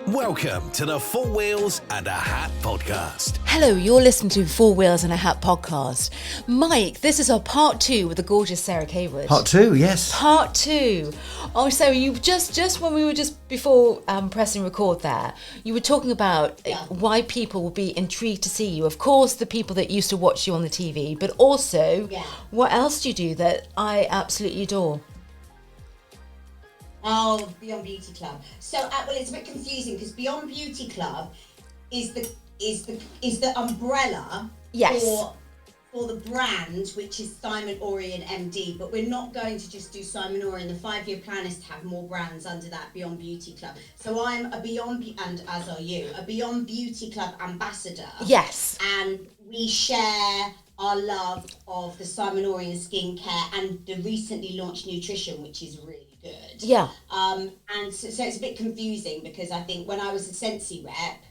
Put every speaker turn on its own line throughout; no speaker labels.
Welcome to the Four Wheels and a Hat podcast.
Hello, you're listening to Four Wheels and a Hat podcast. Mike, this is our part 2 with the gorgeous Sarah CAWOOD.
Part 2, yes.
Part 2. Oh, so you just when we were just before pressing record there, you were talking about why people will be intrigued to see you. Of course, the people that used to watch you on the TV, but also what else do you do that I absolutely adore?
Oh, Beyond Beauty Club. So, well, it's a bit confusing because Beyond Beauty Club is the umbrella for the brand, which is Simon Ory and MD. But we're not going to just do Simon Ory. And the 5-year plan is to have more brands under that Beyond Beauty Club. So I'm a and as are you, a Beyond Beauty Club ambassador.
Yes.
And we share our love of the Simon Ory and skincare and the recently launched nutrition, which is really good.
Yeah.
And so it's a bit confusing because I think when I was a Scentsy rep,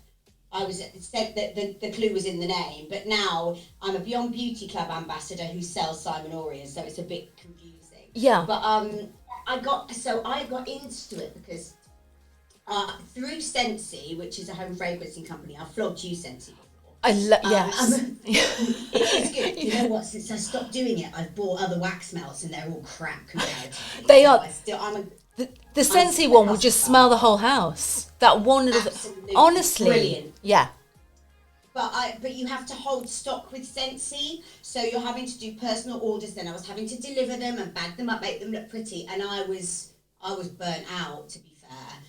said that the clue was in the name, but now I'm a Beyond Beauty Club ambassador who sells Simon Ory, and so it's a bit confusing.
Yeah.
But I got into it because through Scentsy, which is a home fragrancing company, I flogged you, Scentsy.
Yes.
It's good. You know what? Since I stopped doing it, I've bought other wax melts and they're all crap compared to me.
They are. The Scentsy one will just smell the whole house. That one little. Honestly.
Brilliant.
Yeah.
But you have to hold stock with Scentsy, so you're having to do personal orders. Then I was having to deliver them and bag them up, make them look pretty, and I was burnt out, to be fair.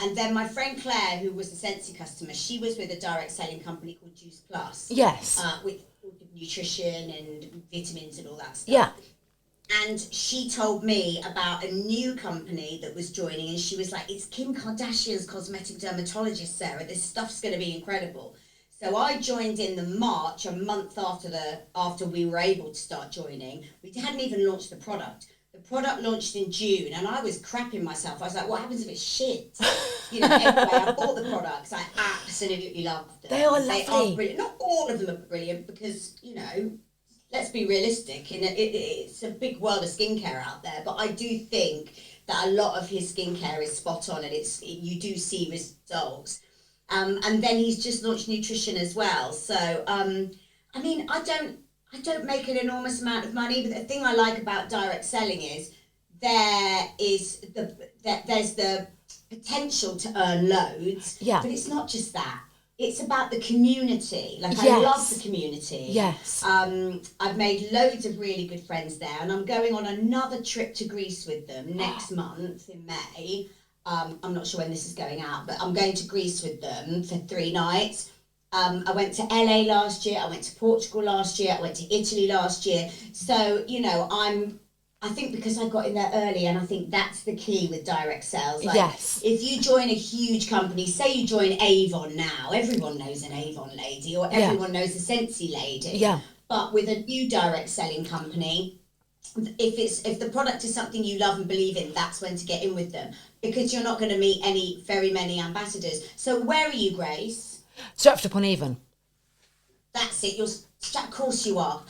And then my friend Claire, who was a Scentsy customer, she was with a direct selling company called Juice Plus.
Yes.
With nutrition and vitamins and all that stuff.
Yeah.
And she told me about a new company that was joining, and she was like, "It's Kim Kardashian's cosmetic dermatologist, Sarah. This stuff's going to be incredible." So I joined in the March, a month after we were able to start joining. We hadn't even launched the product. The product launched in June, and I was crapping myself. I was like, "What happens if it's shit?" You know. Anyway, I bought the products. I absolutely loved them.
They are lovely.
They are brilliant. Not all of them are brilliant because, you know, let's be realistic. It's a big world of skincare out there, but I do think that a lot of his skincare is spot on, and you do see results. And then he's just launched nutrition as well. So, I mean, I don't make an enormous amount of money, but the thing I like about direct selling is there's the potential to earn loads.
Yeah.
But it's not just that. It's about the community. Like, I love the community.
Yes.
I've made loads of really good friends there, and I'm going on another trip to Greece with them next month in May. I'm not sure when this is going out, but I'm going to Greece with them for 3 nights. I went to LA last year, I went to Portugal last year, I went to Italy last year. So, you know, I think because I got in there early, and I think that's the key with direct sales. Like,
yes.
If you join a huge company, say you join Avon now, everyone knows an Avon lady, or everyone knows a Scentsy lady.
Yeah.
But with a new direct selling company, if the product is something you love and believe in, that's when to get in with them, because you're not going to meet very many ambassadors. So where are you, Grace?
Stratford-upon-Avon.
That's it. Of course you are.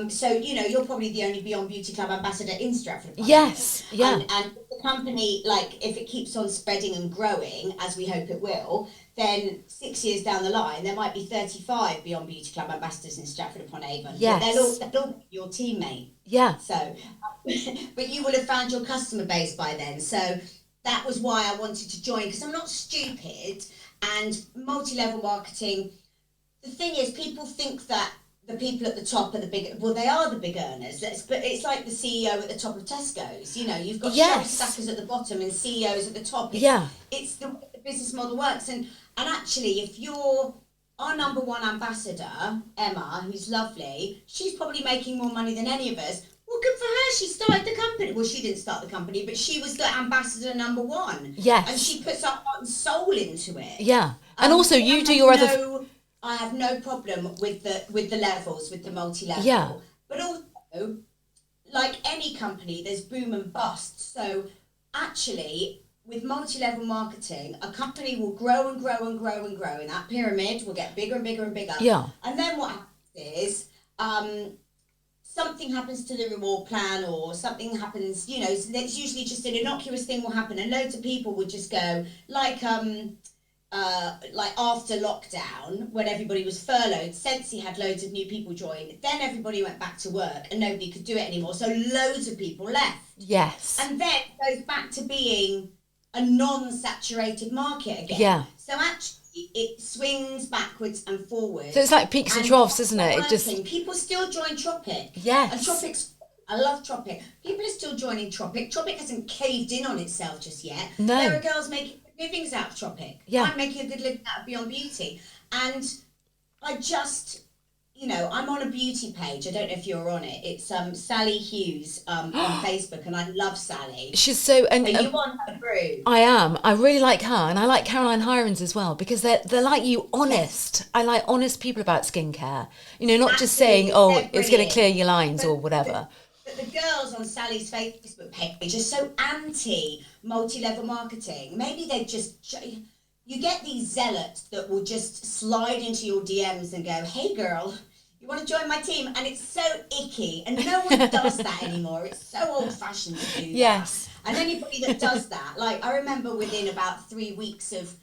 So, you know, you're probably the only Beyond Beauty Club ambassador in Stratford-upon-Avon.
Yes, yeah.
And the company, like, if it keeps on spreading and growing, as we hope it will, then 6 years down the line, there might be 35 Beyond Beauty Club ambassadors in Stratford-upon-Avon.
Yes.
They'll be your teammate.
Yeah.
So, but you will have found your customer base by then. So that was why I wanted to join, because I'm not stupid. And multi-level marketing, the thing is, people think that the people at the top are the big, well, they are the big earners. But it's like the CEO at the top of Tesco's. You know, you've got shelf stackers at the bottom and CEOs at the top. It's the business model works. And actually, if you're our number one ambassador, Emma, who's lovely, she's probably making more money than any of us. Well, good for her. She started the company. Well, she didn't start the company, but she was the ambassador number one.
Yes.
And she puts her heart and soul into it.
Yeah. And also you do your other...
I have no problem with the levels, with the multi-level.
Yeah.
But also, like any company, there's boom and bust. So actually, with multi-level marketing, a company will grow and grow and grow and grow, and that pyramid will get bigger and bigger and bigger.
Yeah.
And then what happens is something happens to the reward plan or something happens, you know, so that's usually just an innocuous thing will happen and loads of people would just go like after lockdown when everybody was furloughed, Sensi had loads of new people join, then everybody went back to work and nobody could do it anymore, so loads of people left.
Yes.
And then it goes back to being a non-saturated market again.
Yeah.
So actually it swings backwards and forwards.
So it's like peaks and troughs, isn't it? It just
people still join Tropic.
Yes.
And Tropic's, I love Tropic. People are still joining Tropic. Tropic hasn't caved in on itself just yet.
No.
There are girls making livings out of Tropic.
Yeah.
I'm making a good living out of Beyond Beauty. And I just, you know, I'm on a beauty page. I don't know if you're on it. It's Sally Hughes on Facebook, and I love Sally.
she's so and
Are you on her group?
I am. I really like her, and I like Caroline Hirons as well because they're like you, honest.
Yes.
I like honest people about skincare. You know, not just
Absolutely,
saying, "Oh,
they're
it's going to
brilliant.
clear your lines" or whatever.
But the girls on Sally's Facebook page are so anti multi-level marketing. Maybe they just, you get these zealots that will just slide into your DMs and go, "Hey girl, you want to join my team?" And it's so icky, and no one does that anymore. It's so old-fashioned to do that.
Yes.
And anybody that does that, like I remember within about 3 weeks of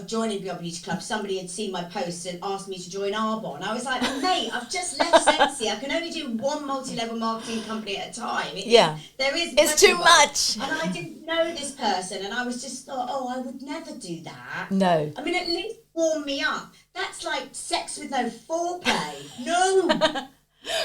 joining Beyond Beauty Club, somebody had seen my post and asked me to join Arbonne. I was like, mate, I've just left Sensi. I can only do one multi-level marketing company at a time. There is
It's too much.
And I didn't know this person, and I was just thought, oh, I would never do that.
No.
I mean, at least warm me up. That's like sex with no foreplay. No.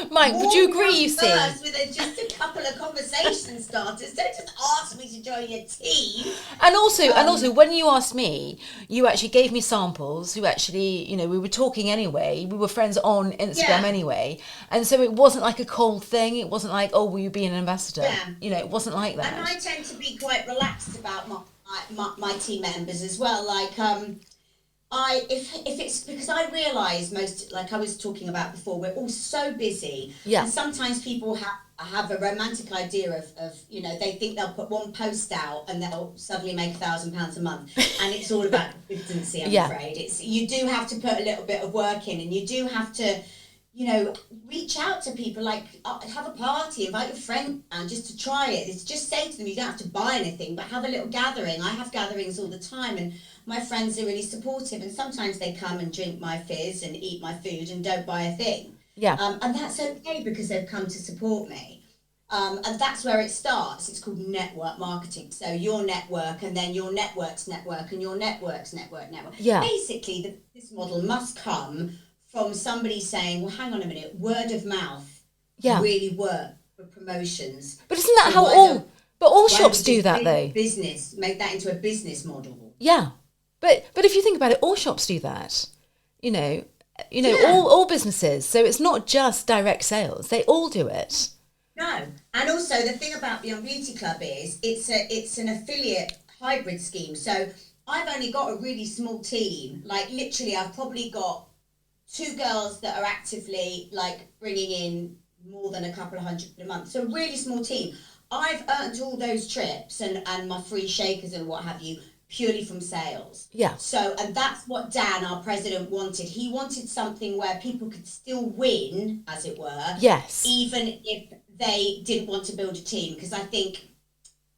Mike, would you agree, you see?
First with just a couple of conversation starters. Don't just ask me to join your team.
And also, when you asked me, you actually gave me samples. You actually, you know, we were talking anyway. We were friends on Instagram anyway, and so it wasn't like a cold thing. It wasn't like, oh, will you be an ambassador?
Yeah.
You know, it wasn't like that.
And I tend to be quite relaxed about my team members as well. Like, if it's because I realise most, like I was talking about before, we're all so busy.
Yeah.
And sometimes people have a romantic idea of, you know, they think they'll put one post out and they'll suddenly make £1,000 a month. And it's all about consistency, I'm afraid. You do have to put a little bit of work in, and you do have to, you know, reach out to people, like have a party, invite your friend and just to try it. It's just say to them, you don't have to buy anything, but have a little gathering. I have gatherings all the time, and my friends are really supportive, and sometimes they come and drink my fizz and eat my food and don't buy a thing.
Yeah.
And that's okay because they've come to support me. And that's where it starts. It's called network marketing. So your network, and then your network's network, and your network's network.
Yeah.
Basically, this model must come from somebody saying, well, hang on a minute, word of mouth really work for promotions.
But isn't that how all shops do that though?
Business, make that into a business model.
Yeah. But if you think about it, all shops do that. You know, all businesses. So it's not just direct sales. They all do it.
No. And also the thing about Beyond Beauty Club is it's an affiliate hybrid scheme. So I've only got a really small team. Like literally I've probably got 2 girls that are actively like bringing in more than a couple of hundred a month. So a really small team. I've earned all those trips and my free shakers and what have you purely from sales.
Yeah.
So, and that's what Dan, our president, wanted. He wanted something where people could still win, as it were.
Yes.
Even if they didn't want to build a team. Because I think,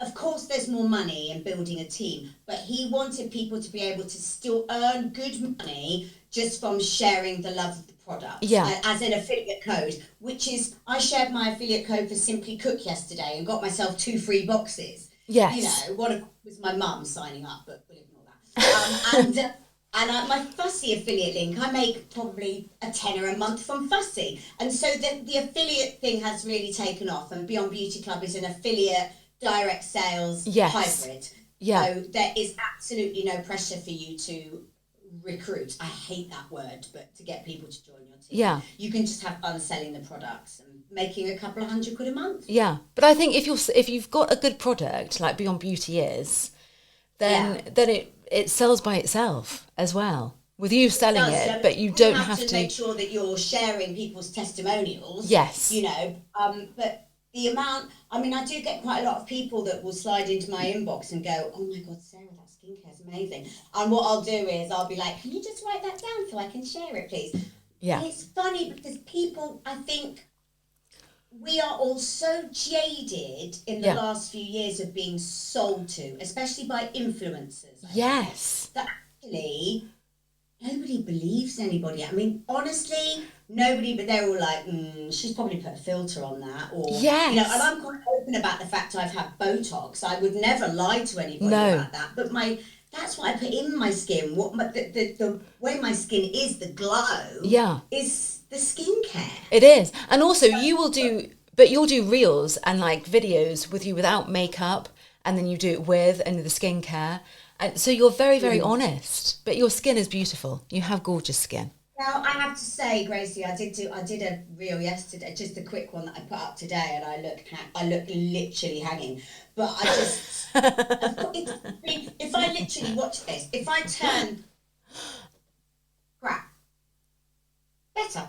of course, there's more money in building a team. But he wanted people to be able to still earn good money just from sharing the love of the product.
Yeah.
As an affiliate code, which is, I shared my affiliate code for Simply Cook yesterday and got myself 2 free boxes.
Yes.
You know, one of was my mum signing up, but we'll ignore that. And my Fussy affiliate link, I make probably a tenner a month from Fussy. And so the affiliate thing has really taken off, and Beyond Beauty Club is an affiliate direct sales hybrid.
Yeah.
So there is absolutely no pressure for you to recruit. I hate that word, but to get people to join your team.
Yeah.
You can just have fun selling the products and making a couple of £100 a month.
Yeah. But I think if you've got a good product like Beyond Beauty is, then it sells by itself as well. With you selling it, but you don't have to
make sure that you're sharing people's testimonials.
Yes.
You know, but the amount, I mean, I do get quite a lot of people that will slide into my inbox and go, oh my God, Sarah, that skincare is amazing. And what I'll do is I'll be like, can you just write that down so I can share it, please?
Yeah.
It's funny because people, I think, we are all so jaded in the last few years of being sold to, especially by influencers.
Yes.
That actually nobody believes anybody. I mean, honestly, nobody, but they're all like, she's probably put a filter on that. Or,
yes.
You know, and I'm quite open about the fact I've had Botox. I would never lie to anybody about that. But that's what I put in my skin. The way my skin is, the glow, is the skincare.
It is. And also you'll do reels and like videos with you without makeup, and then you do it with, and the skincare. And so you're very, very honest, but your skin is beautiful. You have gorgeous skin.
Now, I have to say, Gracie, I did a reel yesterday, just a quick one that I put up today, and I look literally hanging. But I just, if I literally watch this, if I turn crap, better.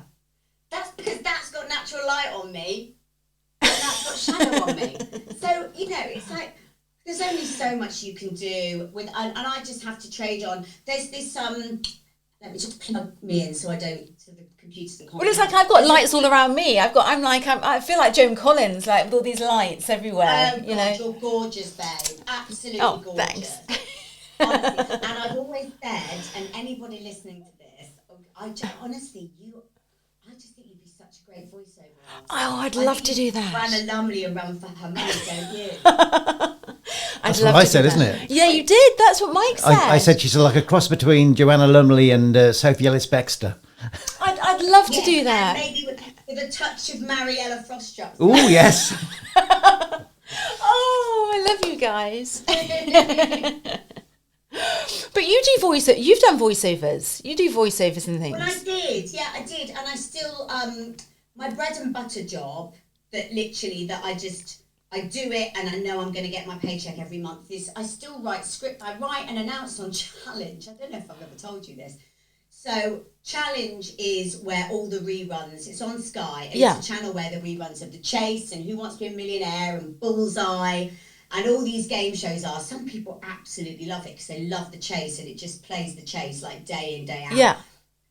That's because that's got natural light on me, and that's got shadow on me. So, you know, it's like, there's only so much you can do with, and I just have to trade on. There's this, let me just plug me in so I don't, so the computers and
well, it's like I've got lights all around me. I feel like Joan Collins, like with all these lights everywhere.
Oh,
you
God,
know,
you're gorgeous, babe. Absolutely gorgeous.
Thanks.
Honestly. And I've always said, and anybody listening to this, I just think you'd be such a great voiceover artist.
Oh, I'd love to do that.
Run a Lumley and run for her money, don't you?
That's what I said, isn't it?
Yeah, you did. That's what Mike said.
I said she's like a cross between Joanna Lumley and Sophie Ellis-Bextor.
I'd love to do that.
Maybe with a touch of Mariella Frostrup.
Oh, yes.
Oh, I love you guys. But you do voiceover. You've done voiceovers. You do voiceovers and things.
Well, I did. Yeah, I did. And I still, my bread and butter job, that I do it and I know I'm going to get my paycheck every month. I still write script. I write and announce on Challenge. I don't know if I've ever told you this. So Challenge is where all the reruns, it's on Sky, and it's a channel where the reruns of The Chase and Who Wants to Be a Millionaire and Bullseye and all these game shows are. Some people absolutely love it because they love The Chase and it just plays The Chase like day in, day out.
Yeah.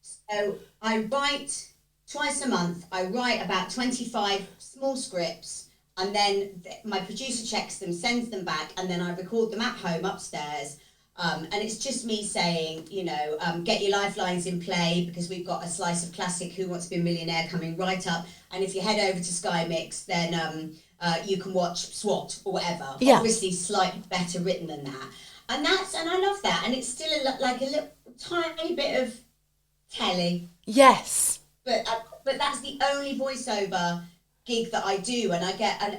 So I write twice a month. I write about 25 small scripts, and then my producer checks them, sends them back, and then I record them at home upstairs. And it's just me saying, you know, get your lifelines in play because we've got a slice of classic Who Wants to Be a Millionaire coming right up. And if you head over to Sky Mix, then you can watch SWAT or whatever.
Yeah.
Obviously slightly better written than that. And I love that. And it's still like a little tiny bit of telly.
Yes.
But that's the only voiceover gig that I do, and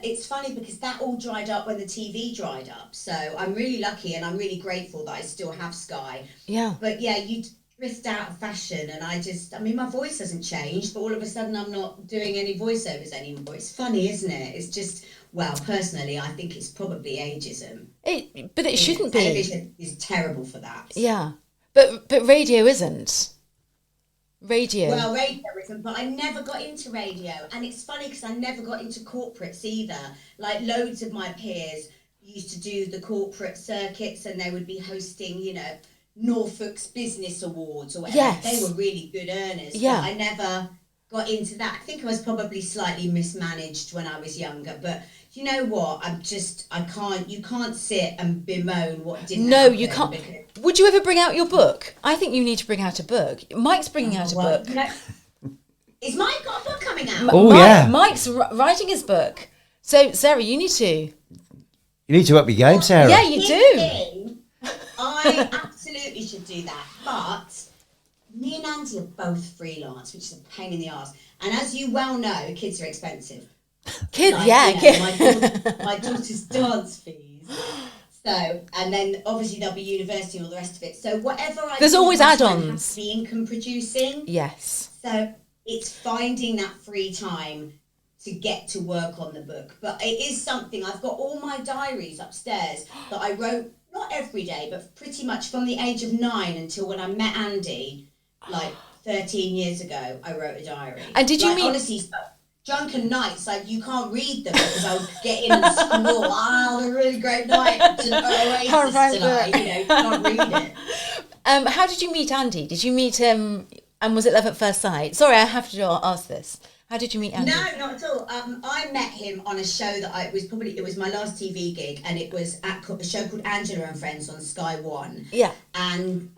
it's funny because that all dried up when the TV dried up. So I'm really lucky and I'm really grateful that I still have Sky.
Yeah.
But yeah, you drift out of fashion, and I mean, my voice hasn't changed, but all of a sudden I'm not doing any voiceovers anymore. It's funny, isn't it? It's just, well, personally, I think it's probably ageism.
But it shouldn't be.
Television is terrible for that.
Yeah. But radio isn't. Radio.
Well, radio isn't, but I never got into radio. And it's funny because I never got into corporates either. Like loads of my peers used to do the corporate circuits and they would be hosting, you know, Norfolk's Business Awards or whatever.
Yes.
They were really good earners.
Yeah.
But I never got into that. I think I was probably slightly mismanaged when I was younger. But you know what? You can't sit and bemoan what didn't happen.
No, you can't. Would you ever bring out your book? I think you need to bring out a book. Mike's bringing out a book.
You know, is Mike got a book coming out?
Yeah.
Mike's writing his book. So, Sarah, you need to.
You need to up your game, Sarah.
Yeah, you do.
I absolutely should do that. But me and Andy are both freelance, which is a pain in the arse. And as you well know, kids are expensive.
Kids,
Like,
yeah.
you know, my daughter's dance fees. So, and then obviously there'll be university and all the rest of it. So whatever I
There's
do,
always
my time
add-ons.
has to be income producing.
Yes.
So it's finding that free time to get to work on the book. But it is something, I've got all my diaries upstairs that I wrote, not every day, but pretty much from the age of 9 until when I met Andy, like 13 years ago, I wrote a diary.
And did you mean...
Honestly, drunken nights, like you can't read them because I would get in and scroll, a really great night to Oasis tonight, you know, can't read it.
How did you meet Andy? Did you meet him and was it love at first sight? Sorry, I have to ask this. How did you meet Andy?
No, not at all. I met him on a show that it was my last TV gig, and it was at a show called Angela and Friends on Sky One.
Yeah.
And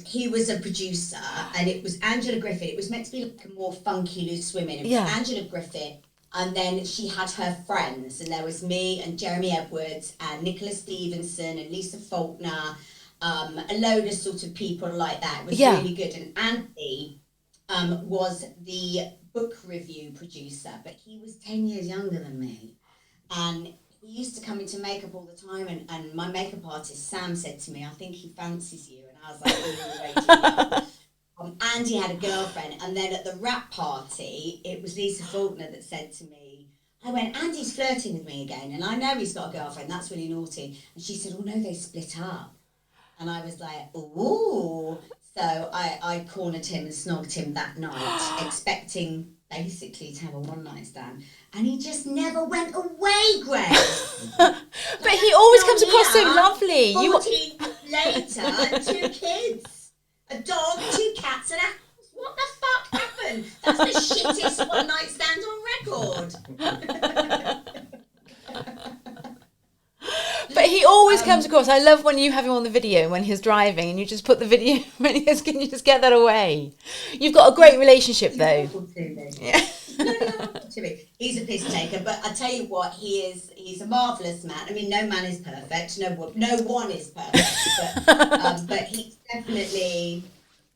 he was a producer, and it was Angela Griffith. It was meant to be like a more funky, loose women. It was Angela Griffith, and then she had her friends, and there was me and Jeremy Edwards and Nicola Stevenson and Lisa Faulkner, a load of sort of people like that. It was really good. And Andy was the book review producer, but he was 10 years younger than me, and he used to come into makeup all the time, and my makeup artist Sam said to me, I think he fancies you, and I was like, and he had a girlfriend. And then at the rap party, it was Lisa Faulkner that said to me, I went, Andy's flirting with me again, and I know he's got a girlfriend, that's really naughty. And she said, oh no, they split up. And I was like, ooh. So I cornered him and snogged him that night, expecting basically to have a one-night stand. And he just never went away, Grace.
But he always comes across so lovely.
14 months later, 2 kids, a dog, 2 cats, and a house. What the fuck happened? That's the shittest one-night stand on record.
But he always comes across. I love when you have him on the video when he's driving, and you just put the video. Can you just get that away? You've got a great relationship, though.
Yeah. He's a piss taker, but I tell you what, he's a marvellous man. I mean, no man is perfect. No one is perfect. But he definitely,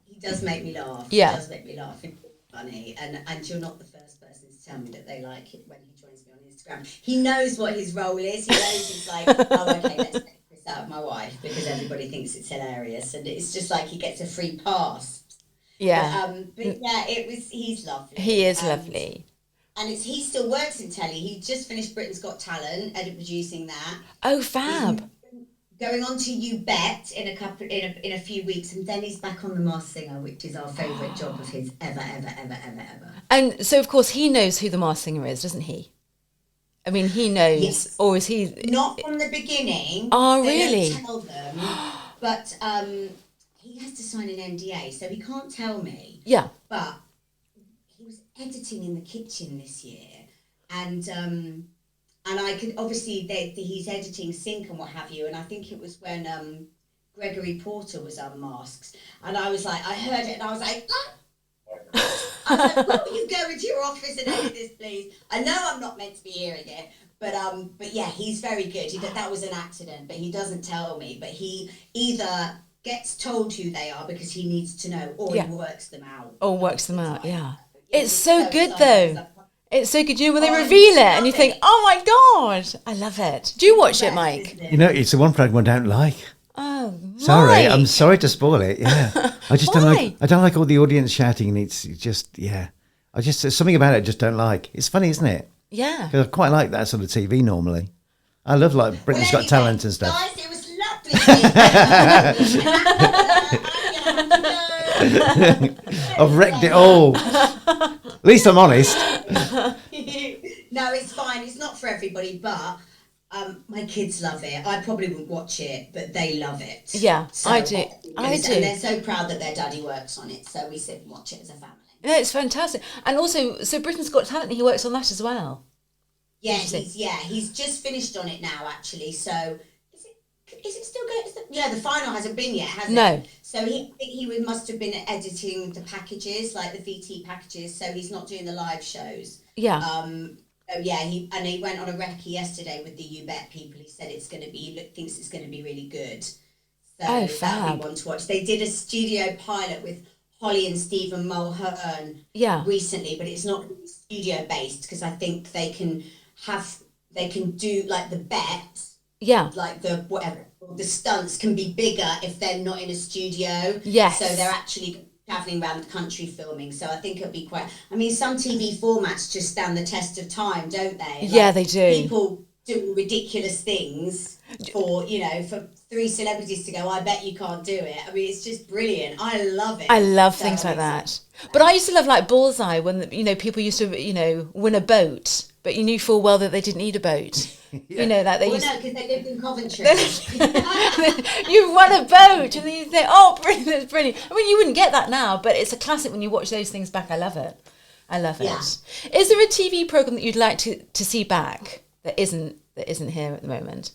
he does make me laugh.
Yeah.
He does make me laugh. He's funny, and you're not the first person to tell me that they like it when he joins me on Instagram. He knows what his role is. He knows he's like, oh, okay, let's take this out of my wife because everybody thinks it's hilarious, and it's just like he gets a free pass.
Yeah.
But yeah, he's lovely.
He is lovely.
And he still works in telly. He just finished Britain's Got Talent, edit producing that.
Oh, fab.
He's going on to You Bet in a few weeks, and then he's back on The Masked Singer, which is our favourite job of his ever.
And so, of course, he knows who the Masked Singer is, doesn't he? I mean, he knows,
yes.
Or is he?
Not from the beginning.
Oh,
they
really?
Don't tell them, but he has to sign an NDA, so he can't tell me.
Yeah.
But he was editing in the kitchen this year, and I could obviously he's editing Sync and what have you, and I think it was when Gregory Porter was unmasked, and I was like, I heard it, and I was like, ah! I was like, will you go into your office and edit this, please? I know I'm not meant to be hearing it, but yeah, he's very good. That was an accident, but he doesn't tell me. But he either gets told who they are because he needs to know, or he works them out.
Or works them out, yeah. It's so good, though. It's so good. You know, when they reveal it and you think, oh my God, I love it. Do you watch it, Mike?
You know, it's the one program I don't like.
Oh,
sorry,
Mike.
I'm sorry to spoil it. Yeah, I just don't
Why?
like. I don't like all the audience shouting, and it's just there's something about it I just don't like. It's funny, isn't it?
Yeah.
Because I quite like that sort of TV normally. I love like Britain's Got Talent and stuff.
Guys, it was lovely.
I've wrecked it all. At least I'm honest.
No, it's fine. It's not for everybody, but my kids love it. I probably wouldn't watch it, but they love it.
Yeah,
so,
I do.
And they're so proud that their daddy works on it, so we sit and watch it as a family.
No, it's fantastic. And also, so Britain's Got Talent, he works on that as well.
Yeah, he's just finished on it now, actually. So is it still going? Yeah, the final hasn't been yet, has it?
No.
So he must have been editing the packages, like the VT packages. So he's not doing the live shows.
Yeah.
So yeah, he went on a recce yesterday with the You Bet people. He said thinks it's going to be really good. So
fab.
that'll be one to watch. They did a studio pilot with Holly and Stephen Mulhern recently, but it's not studio based because I think they can do like the bets. Yeah. Like the stunts can be bigger if they're not in a studio. Yes. So they're actually travelling around the country filming. So I think it'll be quite... I mean, some TV formats just stand the test of time, don't they?
Yeah, they do.
People do ridiculous things for 3 celebrities to go, I bet you can't do it. I mean, it's just brilliant. I love it.
I love things like that. But I used to love like Bullseye when, people used to, win a boat, but you knew full well that they didn't need a boat.
Yeah.
No, because
they lived in Coventry.
You won a boat, and then you say, "Oh, brilliant, that's brilliant." I mean, you wouldn't get that now, but it's a classic when you watch those things back. I love it. I love it.
Yeah.
Is there a TV program that you'd like to see back that isn't here at the moment?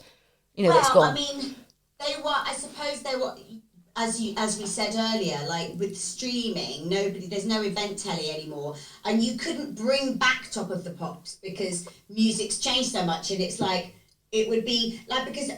You know, that's gone.
I mean, I suppose they were, as we said earlier, like with streaming, there's no event telly anymore, and you couldn't bring back Top of the Pops because music's changed so much, and it's like, it would be like, because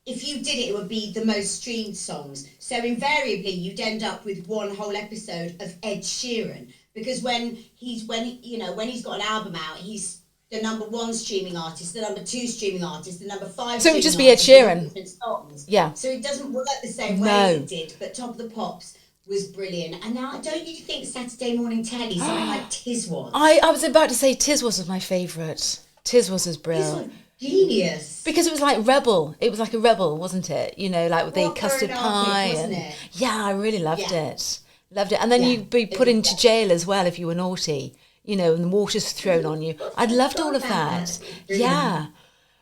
if you did it, it would be the most streamed songs. So invariably, you'd end up with one whole episode of Ed Sheeran, because when he's got an album out, he's the number 1 streaming artist, the number 2 streaming artist, the number 5.
So it would just be Ed Sheeran.
Different songs.
Yeah.
So it doesn't work the same way it did. But Top of the Pops was brilliant. And now, don't you think Saturday morning telly, something like Tiswas?
I was about to say Tiswas was my favourite. Tiswas was brilliant.
Genius.
Because it was like Rebel. It was like a Rebel, wasn't it? You know, like with the custard pie.
Wasn't it?
Yeah, I really loved it. Loved it. And then you'd be put into jail as well if you were naughty. You know, and the water's thrown on you. I loved all of that. Yeah.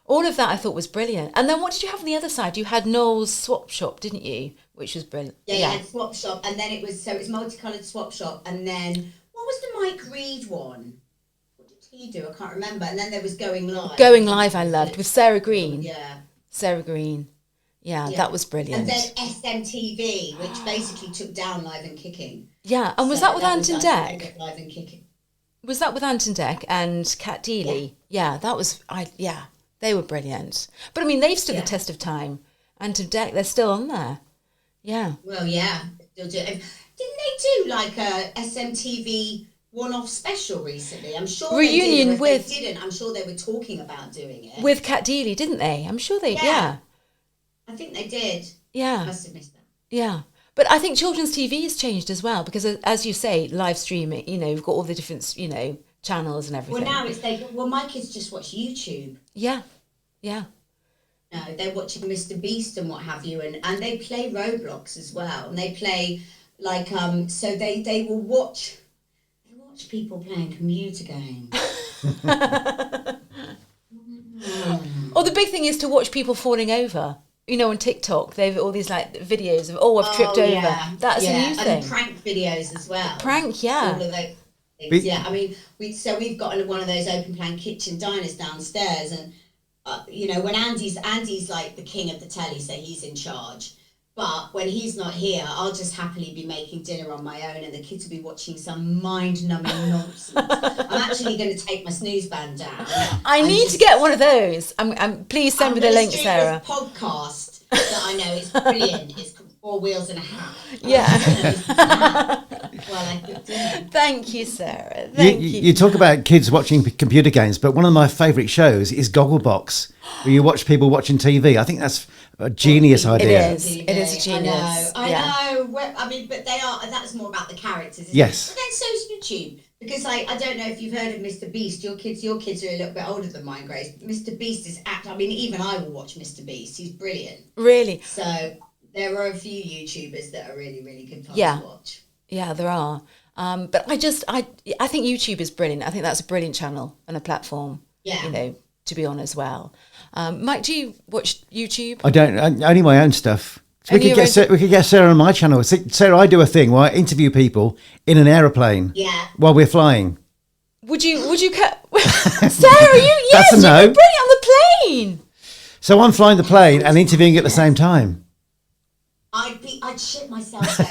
All of that I thought was brilliant. And then what did you have on the other side? You had Noel's Swap Shop, didn't you? Which was brilliant.
Yeah, you had Swap Shop, and then it was multicoloured Swap Shop, and then what was the Mike Reed one? What did he do? I can't remember. And then there was Going Live.
Going Live I loved, with Sarah Green.
Yeah.
Sarah Green. Yeah, that was brilliant.
And then SMTV, which basically took down Live and Kicking.
Yeah, and was that with Anton Deck?
Live and Kicking.
Was that with Anton Deck and Kat Deely? Yeah, that was, they were brilliant. But I mean, they've stood the test of time. Anton Deck, they're still on there. Yeah.
Well, yeah, still do. Didn't they do like a SMTV one-off special recently? I'm sure
Reunion
they did,
with...
They didn't. I'm sure they were talking about doing it.
With Kat Deely, didn't they? I'm sure they, yeah.
I think they did.
Yeah.
I must have missed that.
Yeah. But I think children's TV has changed as well because, as you say, live streaming, you know, you've got all the different, you know, channels and everything.
Well, now it's my kids just watch YouTube.
Yeah, yeah.
No, they're watching Mr. Beast and what have you, and they play Roblox as well. And they play, like, so they will watch people playing computer games.
Or the big thing is to watch people falling over. You know, on TikTok, they've all these like videos of I've tripped over. That's a new thing.
And prank videos as well.
Prank, yeah.
All of those things. Yeah, I mean, we've got one of those open plan kitchen diners downstairs, and you know, when Andy's like the king of the telly, so he's in charge. But when he's not here, I'll just happily be making dinner on my own, and the kids will be watching some mind-numbing nonsense. I'm actually going to take my snooze band down.
I need to get one of those. Please send me the link, Sarah.
This podcast that I know is brilliant. It's called Four Wheels and a Hat.
Yeah.
Well, I could do it.
Thank you, Sarah. Thank you.
You talk about kids watching computer games, but one of my favourite shows is Gogglebox, where you watch people watching TV. I think that's a genius idea.
It is a genius.
I know. Well, I mean, but that's more about the characters, isn't
Yes.
it? But then so's YouTube. Because I don't know if you've heard of Mr. Beast. Your kids are a little bit older than mine, Grace. But Mr. Beast is I mean, even I will watch Mr. Beast. He's brilliant.
Really?
So there are a few YouTubers that are really, really good fun to watch.
Yeah, there are. But I think YouTube is brilliant. I think that's a brilliant channel and a platform.
Yeah.
You know, to be on as well. Mike, do you watch YouTube?
I don't. Only my own stuff. So we could get Sarah on my channel. Sarah, I do a thing where I interview people in an aeroplane.
Yeah.
While we're flying.
Would you Sarah,
That's a no.
You'd be brilliant on the plane.
So I'm flying the plane and interviewing at the same time.
I'd shit myself there.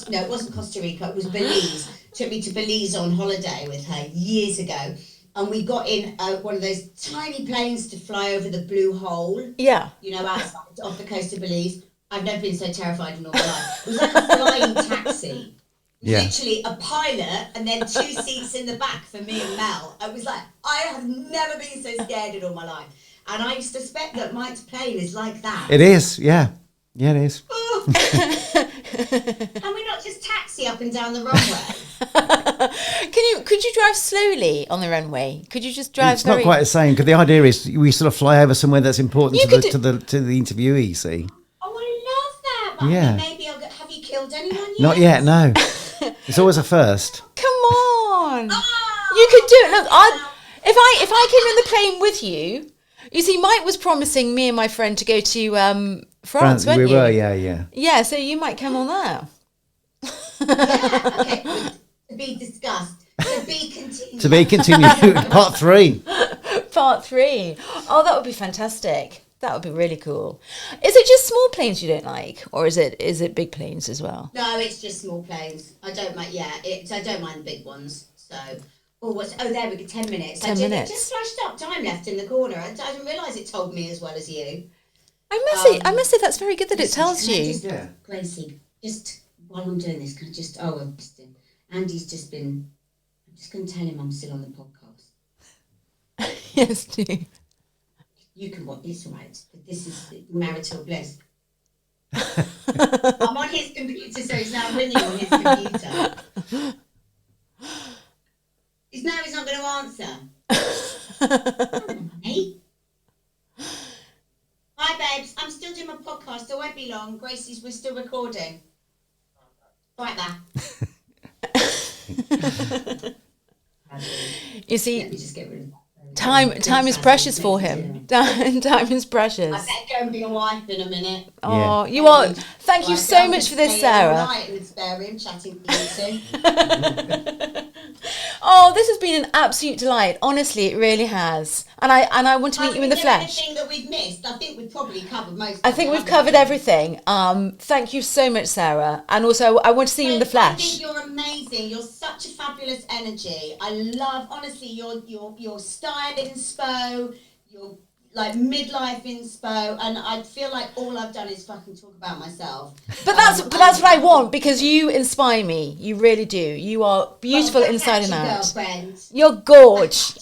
No, it wasn't Costa Rica, it was Belize. Took me to Belize on holiday with her years ago. And we got in one of those tiny planes to fly over the Blue Hole.
Yeah.
You know, outside off the coast of Belize. I've never been so terrified in all my life. It was like a flying taxi.
Yeah.
Literally a pilot and then 2 seats in the back for me and Mel. I was like, I have never been so scared in all my life. And I suspect that Mike's plane is like that.
It is, yeah. Yeah, it is.
Can we not just taxi up and down the runway?
Could you drive slowly on the runway? Could you just drive?
It's not quite the same, because the idea is we sort of fly over somewhere that's important to the interviewee. See?
Oh, I love that. But
Yeah.
maybe have you killed anyone yet?
Not yet. No. It's always a first.
Come on,
Oh,
you could do it. Look, if I came in the plane with you, you see, Mike was promising me and my friend to go to France, weren't
we
you?
were, yeah.
Yeah, so you might come on there.
Yeah, okay. To be discussed. To be continued.
To be continued. Part 3.
Part 3. Oh, that would be fantastic. That would be really cool. Is it just small planes you don't like, or is it big planes as well?
No, it's just small planes. I don't mind. Yeah, I don't mind the big ones. So, there we go. 10 minutes.
10 minutes.
It just flashed up. Time left in the corner. I didn't realise it told me as well as you.
I must say that's very good that it tells you.
Yeah.
Gracie, just while I'm doing this, can I just? Oh, Andy's just been. I'm just going to tell him I'm still on the podcast.
Yes, do.
You can watch. It's all right. This is marital bliss. I'm on his computer, so he's now ringing on his computer. He's not going to answer. Hey. Hi, babes. I'm still doing my podcast. I won't be long. Gracie's, we're still recording. Right there.
You see,
Let me just get rid of that.
time is precious for him. Time is precious.
I better go and be a wife in a minute.
Oh, you are. Thank you so much for this, Sarah.
In the spare room chatting to you two.
Oh, this has been an absolute delight. Honestly, it really has. And I want to meet you in the flesh.
Anything that we've missed? I think we've probably covered most.
I think we've covered everything. Thank you so much, Sarah. And also, I want to see you in the flesh.
I think you're amazing. You're such a fabulous energy. I love, honestly, your style inspo, your like midlife inspo, and I feel like all I've done is fucking talk about myself.
But that's what I want, because you inspire me. You really do. You are beautiful inside and out.
Girlfriend.
You're gorge.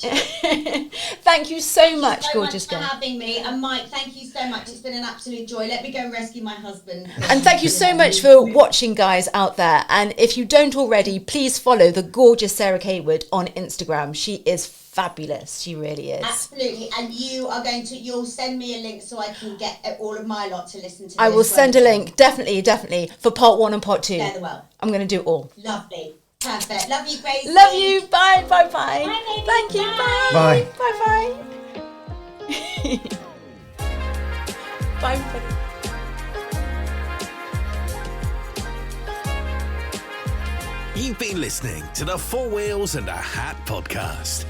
Thank you so much, gorgeous girl.
Thank you so much for having me, and Mike, thank you so much. It's been an absolute joy. Let me go and rescue my husband.
And thank you so much for watching, guys, out there. And if you don't already, please follow the gorgeous Sarah CAWOOD on Instagram. She is fabulous. She really is.
Absolutely. And you'll send me a link so I can get all of my lot to listen to.
I will send a link, definitely, for part 1 and part 2.
There, well.
I'm going to do it all.
Lovely. Perfect. Love you, Gracie.
Love you. Bye. Bye.
Bye, baby.
Thank you.
Bye.
Bye. Bye. Bye, everybody.
You've been listening to the Four Wheels and a Hat podcast.